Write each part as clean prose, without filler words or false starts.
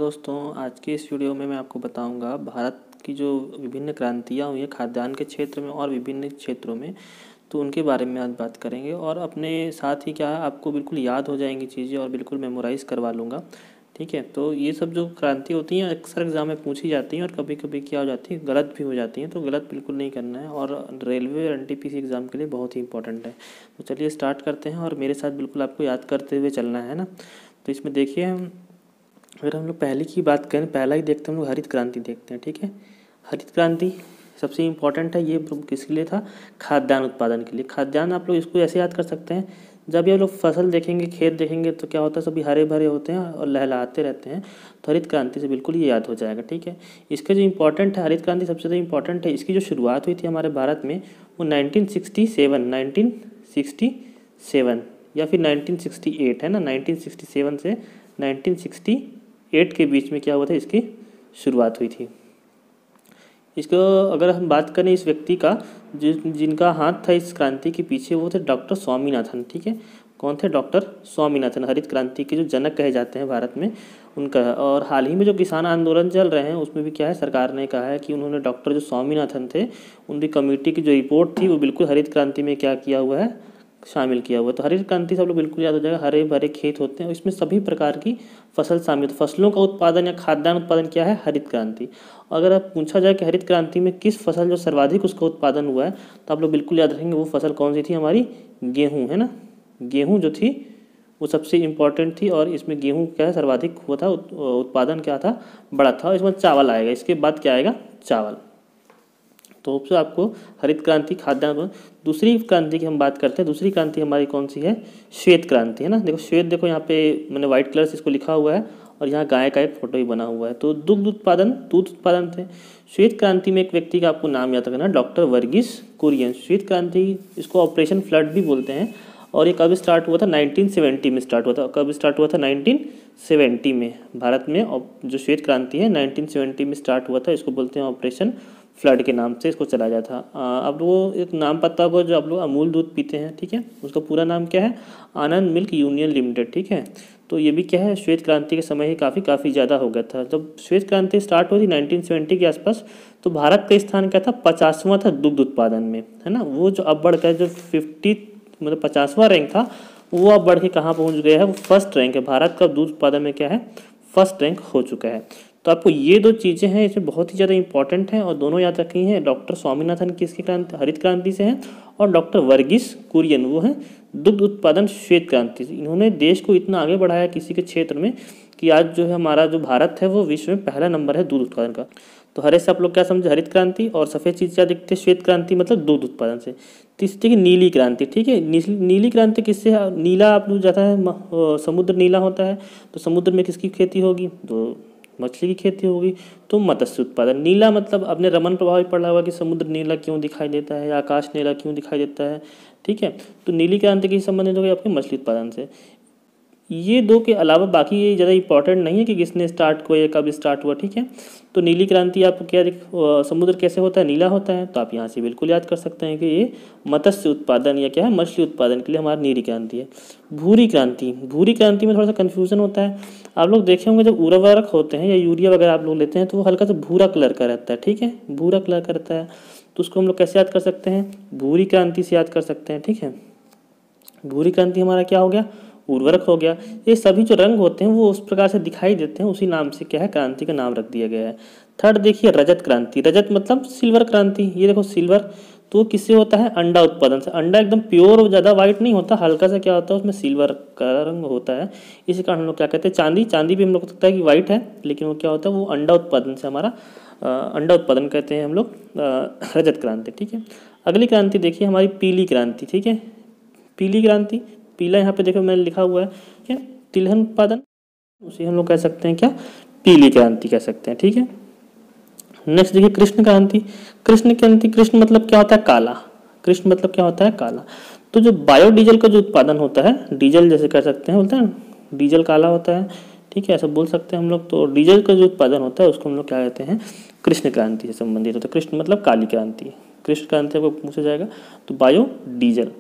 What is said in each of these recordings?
दोस्तों, आज की इस वीडियो में मैं आपको बताऊंगा भारत की जो विभिन्न क्रांतियाँ हुई हैं खाद्यान्न के क्षेत्र में और विभिन्न क्षेत्रों में, तो उनके बारे में आज बात करेंगे। और अपने साथ ही क्या है, आपको बिल्कुल याद हो जाएंगी चीज़ें और बिल्कुल मेमोराइज़ करवा लूँगा। ठीक है, तो ये सब जो क्रांति होती हैं अक्सर एग्ज़ाम में पूछी जाती हैं और कभी कभी क्या हो जाती है, गलत भी हो जाती हैं। तो गलत बिल्कुल नहीं करना है और रेलवे और एनटीपीसी एग्ज़ाम के लिए बहुत ही इंपॉर्टेंट है। तो चलिए स्टार्ट करते हैं और मेरे साथ बिल्कुल आपको याद करते हुए चलना है ना। तो इसमें देखिए, अगर हम लोग पहले की बात करें, पहला ही देखते हैं हम लोग, हरित क्रांति देखते हैं। ठीक है, हरित क्रांति सबसे इम्पोर्टेंट है। ये किसके लिए था? खाद्यान्न उत्पादन के लिए। खाद्यान्न आप लोग इसको ऐसे याद कर सकते हैं, जब ये लोग फसल देखेंगे, खेत देखेंगे, तो क्या होता है, सभी हरे भरे होते हैं और लहलहाते रहते हैं। तो हरित क्रांति से बिल्कुल ये याद हो जाएगा। ठीक है, इसके जो इम्पोर्टेंट है, हरित क्रांति सबसे ज़्यादा इम्पोर्टेंट है। इसकी जो शुरुआत हुई थी हमारे भारत में वो 1967 या फिर 1968 है ना। 1967 से 1968 के बीच में क्या हुआ था, इसकी शुरुआत हुई थी। इसको अगर हम बात करें इस व्यक्ति का, जिनका हाथ था इस क्रांति के पीछे, वो थे डॉक्टर स्वामीनाथन। ठीक है, कौन थे? डॉक्टर स्वामीनाथन, हरित क्रांति के जो जनक कहे जाते हैं भारत में, उनका। और हाल ही में जो किसान आंदोलन चल रहे हैं उसमें भी क्या है, सरकार ने कहा है कि उन्होंने डॉक्टर जो स्वामीनाथन थे, उनकी कमेटी की जो रिपोर्ट थी वो बिल्कुल हरित क्रांति में क्या किया हुआ है, शामिल किया हुआ है। तो हरित क्रांति सब लोग बिल्कुल याद हो जाएगा। हरे भरे खेत होते हैं, इसमें सभी प्रकार की फसल शामिल, फसलों का उत्पादन या खाद्यान्न उत्पादन क्या है, हरित क्रांति। अगर आप पूछा जाए कि हरित क्रांति में किस फसल जो सर्वाधिक उसका उत्पादन हुआ है, तो आप लोग बिल्कुल याद रखेंगे वो फसल कौन सी थी, हमारी गेहूँ है ना। गेहूँ जो थी वो सबसे इम्पॉर्टेंट थी और इसमें गेहूँ क्या है, सर्वाधिक हुआ था, उत्पादन क्या था, बड़ा था। इसमें चावल आएगा, इसके बाद क्या आएगा, चावल। तो उससे आपको हरित क्रांति, खाद्यान्न। दूसरी क्रांति की हम बात करते हैं। दूसरी क्रांति हमारी कौन सी है? श्वेत क्रांति है ना। देखो श्वेत, देखो यहाँ पे मैंने व्हाइट कलर से इसको लिखा हुआ है और यहाँ गाय का एक फोटो ही बना हुआ है। तो दुग्ध उत्पादन, दूध उत्पादन थे। श्वेत क्रांति में एक व्यक्ति का आपको नाम याद रखना, डॉक्टर वर्गीस कुरियन। श्वेत क्रांति, इसको ऑपरेशन फ्लड भी बोलते हैं। और ये कब स्टार्ट हुआ था? 1970 में स्टार्ट हुआ था। कब स्टार्ट हुआ था? 1970 में। भारत में जो श्वेत क्रांति है 1970 में स्टार्ट हुआ था। इसको बोलते हैं ऑपरेशन फ्लड के नाम से इसको चला जाता था। अब वो एक नाम पता होगा, जो आप लोग अमूल दूध पीते हैं, ठीक है, उसका पूरा नाम क्या है? आनंद मिल्क यूनियन लिमिटेड। ठीक है, तो ये भी क्या है, श्वेत क्रांति के समय ही काफ़ी ज़्यादा हो गया था। जब श्वेत क्रांति स्टार्ट हुई थी 1970 के आसपास, तो भारत का स्थान क्या था, 50वां था दुग्ध उत्पादन में, है ना। वो जो अब बढ़कर जो 50वां रैंक था, वो अब बढ़ के कहाँ पहुँच गया है, वो फर्स्ट रैंक है। भारत का दूध उत्पादन में क्या है, फर्स्ट रैंक हो चुका है। तो आपको ये दो चीज़ें हैं, इसमें बहुत ही ज़्यादा इंपॉर्टेंट हैं और दोनों याद रखनी है। डॉक्टर स्वामीनाथन किसकी क्रांति, हरित क्रांति से हैं, और डॉक्टर वर्गीस कुरियन वो हैं दुग्ध उत्पादन श्वेत क्रांति से। इन्होंने देश को इतना आगे बढ़ाया किसी के क्षेत्र में कि आज जो है हमारा जो भारत है वो विश्व में पहला नंबर है दूध उत्पादन का। तो हरे से आप लोग क्या समझे, हरित क्रांति, और सफ़ेद चीज़ क्या दिखते हैं, श्वेत क्रांति, मतलब दूध उत्पादन से। तीसरी की नीली क्रांति। ठीक है, नीली क्रांति किससे? नीला आप लोग जाता है, समुद्र नीला होता है, तो समुद्र में किसकी खेती होगी, तो मछली की खेती होगी। तो मत्स्य उत्पादन। नीला मतलब अपने रमन प्रभाव पड़ा हुआ कि समुद्र नीला क्यों दिखाई देता है या आकाश नीला क्यों दिखाई देता है। ठीक है, तो नीली क्रांति के संबंधित हो गई आपके मछली उत्पादन से। ये दो के अलावा बाकी ये ज़्यादा इंपॉर्टेंट नहीं है कि किसने स्टार्ट किया या कब स्टार्ट हुआ। ठीक है, तो नीली क्रांति आपको क्या समुद्र कैसे होता है, नीला होता है। तो आप यहाँ से बिल्कुल याद कर सकते हैं कि ये मत्स्य उत्पादन या क्या है, मछली उत्पादन के लिए हमारी नीली क्रांति है। भूरी क्रांति। भूरी क्रांति में थोड़ा सा कन्फ्यूजन होता है। आप लोग देखे होंगे जब उर्वरक होते हैं या यूरिया वगैरह आप लोग लेते हैं तो वो हल्का सा भूरा कलर का रहता है। ठीक है, भूरा कलर का रहता है, तो उसको हम लोग कैसे याद कर सकते हैं, भूरी क्रांति से याद कर सकते हैं। ठीक है, भूरी क्रांति हमारा क्या हो गया, उर्वरक हो गया। ये सभी जो रंग होते हैं वो उस प्रकार से दिखाई देते हैं, उसी नाम से क्या है, क्रांति का नाम रख दिया गया है। थर्ड देखिए, रजत क्रांति। रजत मतलब सिल्वर क्रांति। ये देखो सिल्वर, तो किससे होता है, अंडा उत्पादन से। अंडा एकदम प्योर और ज़्यादा वाइट नहीं होता, हल्का सा क्या होता है उसमें सिल्वर का रंग होता है। इसी कारण हम लोग क्या कहते हैं, चांदी। चांदी भी हम लोग को लगता है कि वाइट है, लेकिन वो क्या होता है, वो अंडा उत्पादन से हमारा अंडा उत्पादन कहते हैं हम लोग रजत क्रांति। ठीक है, अगली क्रांति देखिए हमारी पीली क्रांति। ठीक है, पीली क्रांति, पीला यहाँ पे देखो मैंने लिखा हुआ है क्या, तिलहन उत्पादन, उसे हम लोग कह सकते हैं क्या, पीली क्रांति कह सकते हैं। ठीक है, नेक्स्ट देखिए कृष्ण क्रांति। कृष्ण क्रांति, कृष्ण मतलब क्या होता है, काला। कृष्ण मतलब क्या होता है, काला। तो जो बायोडीजल का जो उत्पादन होता है, डीजल जैसे कह सकते हैं, बोलते हैं डीजल काला होता है। ठीक है, ऐसा बोल सकते हैं हम लोग। तो डीजल का जो उत्पादन होता है उसको हम लोग क्या कहते हैं, कृष्ण क्रांति से संबंधित होता है। कृष्ण मतलब काली क्रांति। कृष्ण क्रांति को पूछा जाएगा तो बायो डीजल।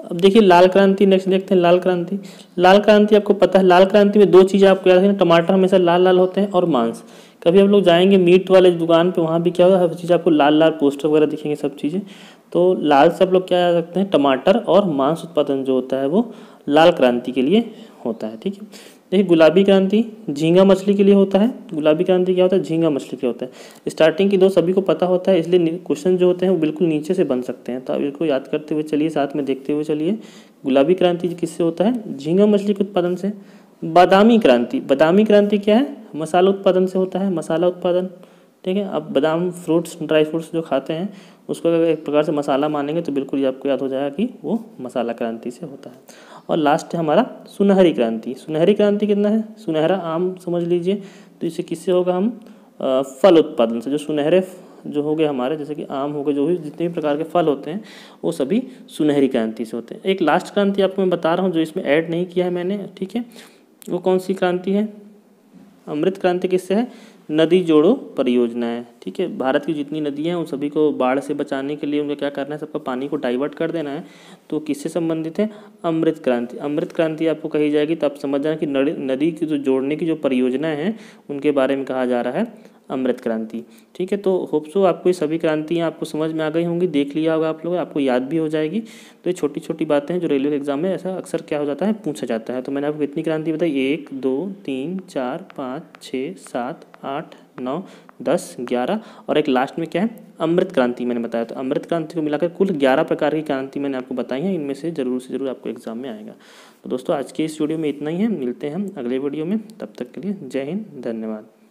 अब देखिए लाल क्रांति, नेक्स्ट देखते हैं लाल क्रांति। लाल क्रांति आपको पता है, लाल क्रांति में 2 चीज़ें आपको याद रखना, टमाटर हमेशा लाल लाल होते हैं और मांस। कभी आप लोग जाएंगे मीट वाले दुकान पे, वहाँ भी क्या होगा, हर चीज़ आपको लाल लाल पोस्टर वगैरह दिखेंगे, सब चीज़ें। तो लाल से आप लोग क्या याद रखते हैं, टमाटर और मांस उत्पादन जो होता है वो लाल क्रांति के लिए होता है, ठीक है। देखिए गुलाबी क्रांति झींगा मछली के लिए होता है। गुलाबी क्रांति क्या होता है, झींगा मछली के होता है। स्टार्टिंग की 2 सभी को पता होता है, इसलिए क्वेश्चन जो होते हैं वो बिल्कुल नीचे से बन सकते हैं। तो आप इसको याद करते हुए चलिए, साथ में देखते हुए चलिए। गुलाबी क्रांति किससे होता है, झींगा मछली के उत्पादन से। बादामी क्रांति, बादामी क्रांति क्या है, मसाला उत्पादन से होता है, मसाला उत्पादन, ठीक है। अब बादाम फ्रूट्स, ड्राई फ्रूट्स जो खाते हैं उसको अगर एक प्रकार से मसाला मानेंगे तो बिल्कुल ये आपको याद हो जाएगा कि वो मसाला क्रांति से होता है। और लास्ट है हमारा सुनहरी क्रांति। सुनहरी क्रांति कितना है, सुनहरा आम समझ लीजिए। तो इससे किससे होगा, हम फल उत्पादन से। जो सुनहरे जो हो गए हमारे, जैसे कि आम हो गए, जो भी जितने भी प्रकार के फल होते हैं वो सभी सुनहरी क्रांति से होते हैं। एक लास्ट क्रांति आपको मैं बता रहा हूँ जो इसमें ऐड नहीं किया है मैंने, ठीक है। वो कौन सी क्रांति है, अमृत क्रांति। किससे है, नदी जोड़ो परियोजना है, ठीक है। भारत की जितनी नदियां हैं उन सभी को बाढ़ से बचाने के लिए उनको क्या करना है, सबका पानी को डाइवर्ट कर देना है। तो किससे संबंधित है, अमृत क्रांति। अमृत क्रांति आपको कही जाएगी तो आप समझ जाना कि नदी की जो जोड़ने की जो परियोजनाएं हैं उनके बारे में कहा जा रहा है अमृत क्रांति, ठीक है। तो होप सो आपको ये सभी क्रांतियाँ आपको समझ में आ गई होंगी, देख लिया होगा आप लोग, आपको याद भी हो जाएगी। तो ये छोटी छोटी बातें हैं जो रेलवे एग्जाम में ऐसा अक्सर क्या हो जाता है, पूछा जाता है। तो मैंने आपको कितनी क्रांति बताई, 1 2 3 4 5 6 7 8 9 10 11 और एक लास्ट में क्या है, अमृत क्रांति मैंने बताया। तो अमृत क्रांति को मिलाकर कुल 11 प्रकार की क्रांति मैंने आपको बताई हैं। इनमें से जरूर से जरूर आपको एग्जाम में आएगा। तो दोस्तों आज के इस वीडियो में इतना ही है, मिलते हैं हम अगले वीडियो में। तब तक के लिए जय हिंद, धन्यवाद।